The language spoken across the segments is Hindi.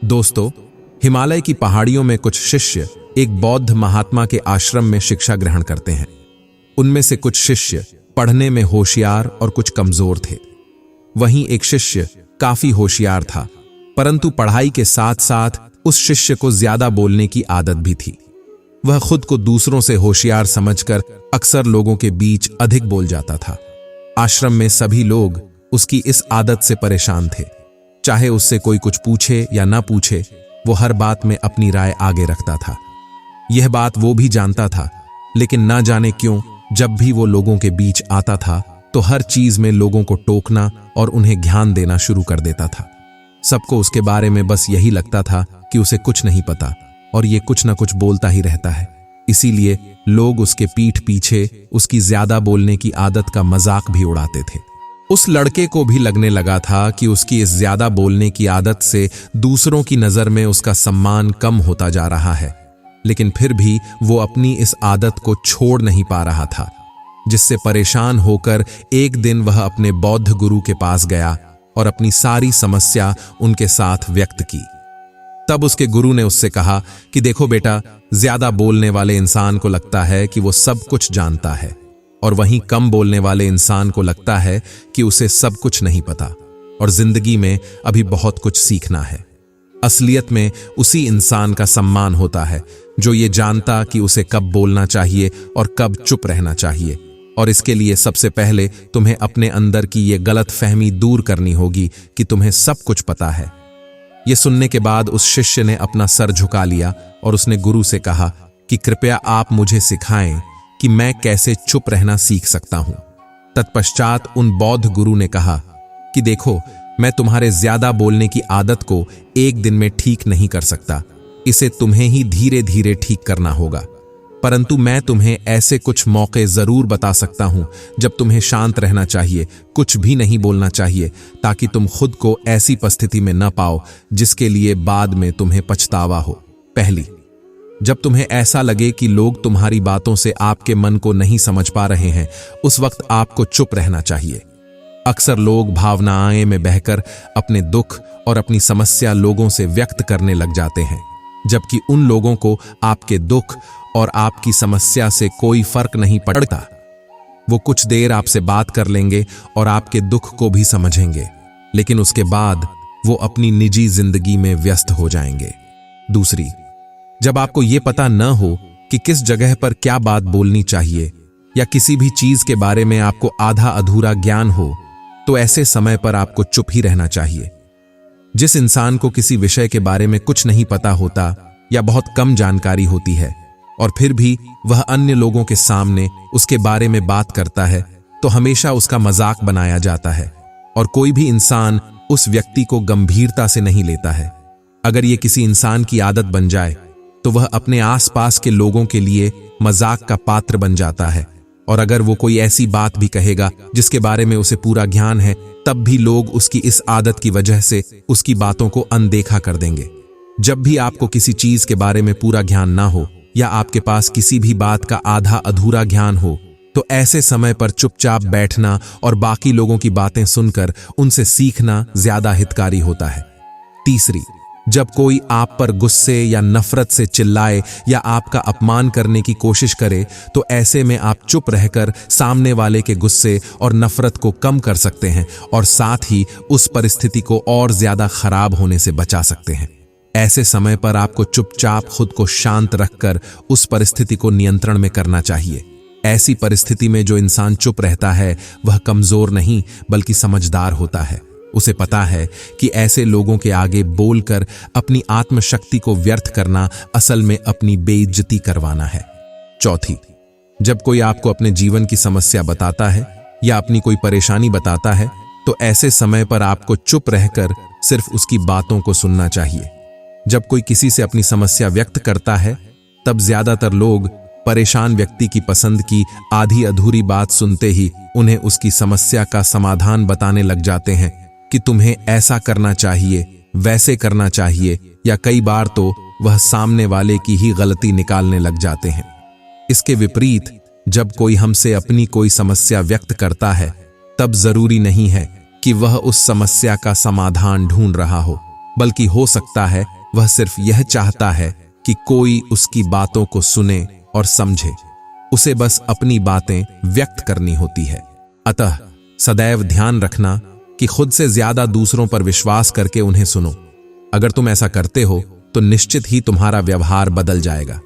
दोस्तों, हिमालय की पहाड़ियों में कुछ शिष्य एक बौद्ध महात्मा के आश्रम में शिक्षा ग्रहण करते हैं। उनमें से कुछ शिष्य पढ़ने में होशियार और कुछ कमजोर थे। वहीं एक शिष्य काफी होशियार था, परंतु पढ़ाई के साथ साथ उस शिष्य को ज्यादा बोलने की आदत भी थी। वह खुद को दूसरों से होशियार समझकर अक्सर लोगों के बीच अधिक बोल जाता था। आश्रम में सभी लोग उसकी इस आदत से परेशान थे। चाहे उससे कोई कुछ पूछे या ना पूछे, वो हर बात में अपनी राय आगे रखता था। यह बात वो भी जानता था, लेकिन ना जाने क्यों जब भी वो लोगों के बीच आता था तो हर चीज में लोगों को टोकना और उन्हें ज्ञान देना शुरू कर देता था। सबको उसके बारे में बस यही लगता था कि उसे कुछ नहीं पता और ये कुछ ना कुछ बोलता ही रहता है। इसीलिए लोग उसके पीठ पीछे उसकी ज्यादा बोलने की आदत का मजाक भी उड़ाते थे। उस लड़के को भी लगने लगा था कि उसकी इस ज्यादा बोलने की आदत से दूसरों की नजर में उसका सम्मान कम होता जा रहा है, लेकिन फिर भी वो अपनी इस आदत को छोड़ नहीं पा रहा था, जिससे परेशान होकर एक दिन वह अपने बौद्ध गुरु के पास गया और अपनी सारी समस्या उनके साथ व्यक्त की। तब उसके गुरु ने उससे कहा कि देखो बेटा, ज्यादा बोलने वाले इंसान को लगता है कि वो सब कुछ जानता है, और वहीं कम बोलने वाले इंसान को लगता है कि उसे सब कुछ नहीं पता और जिंदगी में अभी बहुत कुछ सीखना है। असलियत में उसी इंसान का सम्मान होता है जो ये जानता कि उसे कब बोलना चाहिए और कब चुप रहना चाहिए। और इसके लिए सबसे पहले तुम्हें अपने अंदर की ये गलत फहमी दूर करनी होगी कि तुम्हें सब कुछ पता है। ये सुनने के बाद उस शिष्य ने अपना सर झुका लिया और उसने गुरु से कहा कि कृपया आप मुझे सिखाएं कि मैं कैसे चुप रहना सीख सकता हूं। तत्पश्चात उन बौद्ध गुरु ने कहा कि देखो, मैं तुम्हारे ज्यादा बोलने की आदत को एक दिन में ठीक नहीं कर सकता, इसे तुम्हें ही धीरे धीरे ठीक करना होगा। परंतु मैं तुम्हें ऐसे कुछ मौके जरूर बता सकता हूं जब तुम्हें शांत रहना चाहिए, कुछ भी नहीं बोलना चाहिए, ताकि तुम खुद को ऐसी परिस्थिति में न पाओ जिसके लिए बाद में तुम्हें पछतावा हो। पहली, जब तुम्हें ऐसा लगे कि लोग तुम्हारी बातों से आपके मन को नहीं समझ पा रहे हैं, उस वक्त आपको चुप रहना चाहिए। अक्सर लोग भावनाएं में बहकर अपने दुख और अपनी समस्या लोगों से व्यक्त करने लग जाते हैं, जबकि उन लोगों को आपके दुख और आपकी समस्या से कोई फर्क नहीं पड़ता। वो कुछ देर आपसे बात कर लेंगे और आपके दुख को भी समझेंगे, लेकिन उसके बाद वो अपनी निजी जिंदगी में व्यस्त हो जाएंगे। दूसरी, जब आपको ये पता न हो कि किस जगह पर क्या बात बोलनी चाहिए या किसी भी चीज के बारे में आपको आधा अधूरा ज्ञान हो, तो ऐसे समय पर आपको चुप ही रहना चाहिए। जिस इंसान को किसी विषय के बारे में कुछ नहीं पता होता या बहुत कम जानकारी होती है और फिर भी वह अन्य लोगों के सामने उसके बारे में बात करता है, तो हमेशा उसका मजाक बनाया जाता है और कोई भी इंसान उस व्यक्ति को गंभीरता से नहीं लेता है। अगर ये किसी इंसान की आदत बन जाए तो वह अपने आसपास के लोगों के लिए मजाक का पात्र बन जाता है, और अगर वो कोई ऐसी बात भी कहेगा जिसके बारे में उसे पूरा ज्ञान है, तब भी लोग उसकी इस आदत की वजह से उसकी बातों को अनदेखा कर देंगे। जब भी आपको किसी चीज के बारे में पूरा ज्ञान ना हो या आपके पास किसी भी बात का आधा अधूरा ज्ञान हो, तो ऐसे समय पर चुपचाप बैठना और बाकी लोगों की बातें सुनकर उनसे सीखना ज्यादा हितकारी होता है। तीसरी, जब कोई आप पर गुस्से या नफरत से चिल्लाए या आपका अपमान करने की कोशिश करे, तो ऐसे में आप चुप रहकर सामने वाले के गुस्से और नफरत को कम कर सकते हैं और साथ ही उस परिस्थिति को और ज्यादा खराब होने से बचा सकते हैं। ऐसे समय पर आपको चुपचाप खुद को शांत रखकर उस परिस्थिति को नियंत्रण में करना चाहिए। ऐसी परिस्थिति में जो इंसान चुप रहता है वह कमजोर नहीं बल्कि समझदार होता है। उसे पता है कि ऐसे लोगों के आगे बोलकर अपनी आत्मशक्ति को व्यर्थ करना असल में अपनी बेइज्जती करवाना है। चौथी, जब कोई आपको अपने जीवन की समस्या बताता है या अपनी कोई परेशानी बताता है, तो ऐसे समय पर आपको चुप रहकर सिर्फ उसकी बातों को सुनना चाहिए। जब कोई किसी से अपनी समस्या व्यक्त करता है, तब ज्यादातर लोग परेशान व्यक्ति की पसंद की आधी अधूरी बात सुनते ही उन्हें उसकी समस्या का समाधान बताने लग जाते हैं कि तुम्हें ऐसा करना चाहिए, वैसे करना चाहिए, या कई बार तो वह सामने वाले की ही गलती निकालने लग जाते हैं। इसके विपरीत, जब कोई हमसे अपनी कोई समस्या व्यक्त करता है, तब जरूरी नहीं है कि वह उस समस्या का समाधान ढूंढ रहा हो, बल्कि हो सकता है वह सिर्फ यह चाहता है कि कोई उसकी बातों को सुने और समझे। उसे बस अपनी बातें व्यक्त करनी होती है। अतः सदैव ध्यान रखना कि खुद से ज्यादा दूसरों पर विश्वास करके उन्हें सुनो। अगर तुम ऐसा करते हो तो निश्चित ही तुम्हारा व्यवहार बदल जाएगा।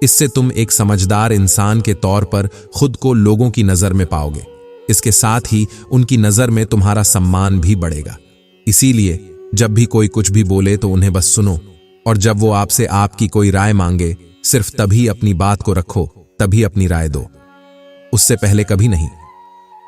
इससे तुम एक समझदार इंसान के तौर पर खुद को लोगों की नजर में पाओगे। इसके साथ ही उनकी नजर में तुम्हारा सम्मान भी बढ़ेगा। इसीलिए जब भी कोई कुछ भी बोले तो उन्हें बस सुनो, और जब वो आपसे आपकी कोई राय मांगे सिर्फ तभी अपनी बात को रखो, तभी अपनी राय दो, उससे पहले कभी नहीं।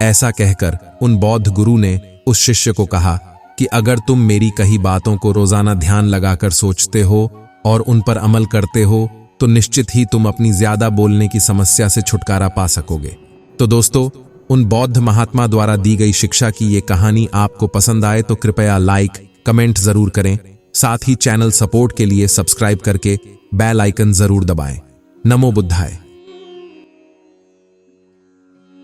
ऐसा कहकर उन बौद्ध गुरु ने उस शिष्य को कहा कि अगर तुम मेरी कही बातों को रोजाना ध्यान लगाकर सोचते हो और उन पर अमल करते हो तो निश्चित ही तुम अपनी ज्यादा बोलने की समस्या से छुटकारा पा सकोगे। तो दोस्तों, उन बौद्ध महात्मा द्वारा दी गई शिक्षा की ये कहानी आपको पसंद आए तो कृपया लाइक, कमेंट जरूर करें। साथ ही चैनल सपोर्ट के लिए सब्सक्राइब करके बेल आइकन जरूर दबाएं। नमो बुद्धाय।